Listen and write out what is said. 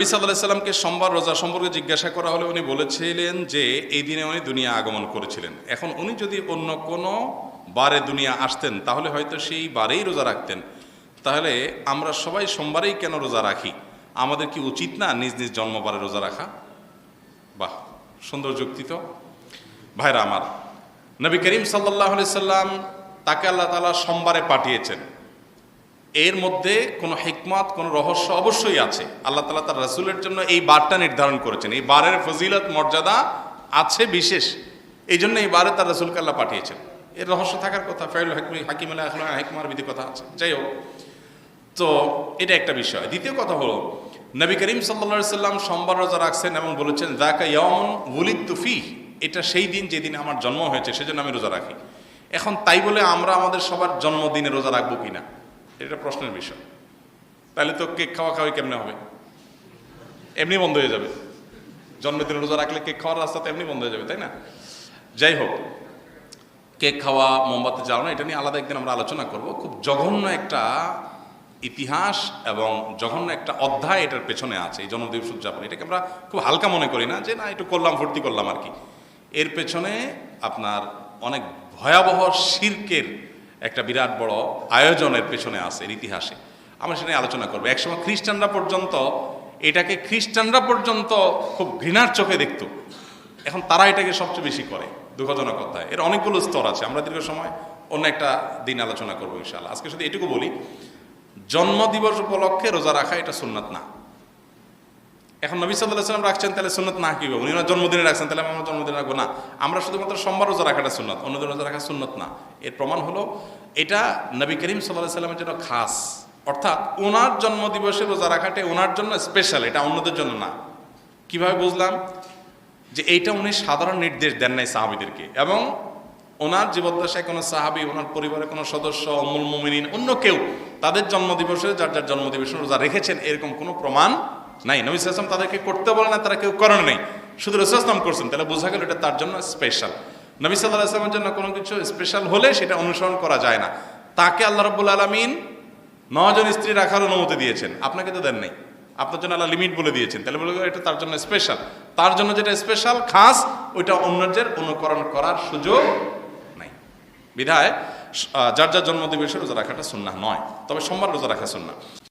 নবী সাল্লাল্লাহু আলাইহি সাল্লামকে সোমবার রোজা সম্পর্কে জিজ্ঞাসা করা হলে উনি বলেছিলেন যে এই দিনে উনি দুনিয়া আগমন করেছিলেন। এখন উনি যদি অন্য কোনো বারে দুনিয়া আসতেন তাহলে হয়তো সেই বারেই রোজা রাখতেন। তাহলে আমরা সবাই সোমবারেই কেন রোজা রাখি? আমাদের কি উচিত না নিজ নিজ জন্মবারে রোজা রাখা? বাহ, সুন্দর যুক্তি তো। ভাইরা আমার, নবী করিম সাল্লাল্লাহু আলাইহি সাল্লাম তাকে আল্লাহ তাআলা সোমবারে পাঠিয়েছেন। এর মধ্যে কোনো হিকমত, কোনো রহস্য অবশ্যই আছে। আল্লাহ তাআলা তার রাসূলের জন্য এই বারটা নির্ধারণ করেছেন। এই বারের ফজিলত, মর্যাদা আছে বিশেষ, এই জন্য এই বারে তার রাসূলকে আল্লাহ পাঠিয়েছেন। এর রহস্য থাকার কথা, ফাইল হাকিম আল আখলাক হিকমার বিধি কথা আছে। যাই হোক, তো এটা একটা বিষয়। দ্বিতীয় কথা হলো, নবী করিম সাল্লাল্লাহু আলাইহি সাল্লাম সোমবার রোজা রাখছেন এবং বলেছেন যাকা ইয়াউমুন ওয়ালিদতু ফীহ, এটা সেই দিন যেদিন আমার জন্ম হয়েছে, সেজন্য আমি রোজা রাখি। এখন তাই বলে আমরা আমাদের সবার জন্মদিনে রোজা রাখবো কিনা, এটা প্রশ্নের বিষয়। তাহলে তো কেক খাওয়া খাওয়াই কেমনে হবে? এমনি বন্ধ হয়ে যাবে। জন্মদিনে রোজা রাখলে কেক খাওয়ার রাস্তা তো এমনি বন্ধ হয়ে যাবে, তাই না? যাই হোক, কেক খাওয়া, মোমবাতি জ্বালানো, এটা নিয়ে আলাদা একদিন আমরা আলোচনা করব। খুব জঘন্য একটা ইতিহাস এবং জঘন্য একটা অধ্যায় এটার পেছনে আছে। এই জন্মদিবস উদযাপন, এটাকে আমরা খুব হালকা মনে করি না, যে না একটু করলাম, ফুর্তি করলাম আর কি। এর পেছনে আপনার অনেক ভয়াবহ শিরকের একটা বিরাট বড় আয়োজনের পেছনে আছে এর ইতিহাসে। আমরা সেটা নিয়ে আলোচনা করবো। একসময় খ্রিস্টানরা পর্যন্ত খুব ঘৃণার চোখে দেখত। এখন তারা এটাকে সবচেয়ে বেশি করে। দুঃখজনক কথা। এর অনেকগুলো স্তর আছে, আমরা দীর্ঘ সময় অন্য একটা দিন আলোচনা করবো ইনশাআল্লাহ। আজকে শুধু এটুকু বলি, জন্মদিবস উপলক্ষে রোজা রাখা এটা সুন্নাত না। এখন নবী সাল্লাল্লাহু আলাইহি ওয়াসাল্লাম রাখছেন, তাহলে সুন্নাত না কি হবে? উনি জন্মদিনে রাখছেন, তাহলে আমরা জন্মদিনে রাখবো না? আমরা শুধুমাত্র সোমবার রোজা রাখাটা সুন্নাত, অন্যদিন রোজা রাখা সুন্নাত না। এর প্রমাণ হলো এটা নবী করিম সাল্লাল্লাহু আলাইহি ওয়াসাল্লামের জন্য খাস, অর্থাৎ ওনার জন্মদিবসে রোজা রাখাটা ওনার জন্য স্পেশাল, এটা অন্যদের জন্য না। কিভাবে বুঝলাম? যে এইটা উনি সাধারণ নির্দেশ দেন নাই সাহাবীদেরকে, এবং ওনার জীবদ্দশায় কোনো সাহাবী, ওনার পরিবারের কোনো সদস্য, উম্মুল মুমিনিন, অন্য কেউ তাদের জন্মদিবসে যার যার জন্মদিবসে রোজা রেখেছেন এরকম কোনো প্রমাণ নাই। নবী সাল্লাল্লাহু আলাইহি ওয়াসাল্লাম তাদেরকে করতে বলে না, তারা কেউ করেন নাই, শুধু রাসূল সাল্লাল্লাহু আলাইহি ওয়াসাল্লাম করছেন। তাহলে বোঝা গেল এটা তার জন্য স্পেশাল। নবী সাল্লাল্লাহু আলাইহি ওয়াসাল্লামের জন্য কোনো কিছু স্পেশাল হলে সেটা অনুসরণ করা যায় না। তাকে আল্লাহ রাব্বুল আলামিন 9 জন স্ত্রী রাখার অনুমতি দিয়েছেন, আপনাকে তো দেন নাই। আপনার জন্য আল্লাহ লিমিট বলে দিয়েছেন, তাহলে বলে এটা তার জন্য স্পেশাল। তার জন্য যেটা স্পেশাল, খাস, ওইটা অন্যদের অনুকরণ করার সুযোগ নাই। বিধায় যার যার জন্মদিবসে রোজা রাখাটা সুন্নাহ নয়, তবে সোমবার রোজা রাখা সুন্নাহ।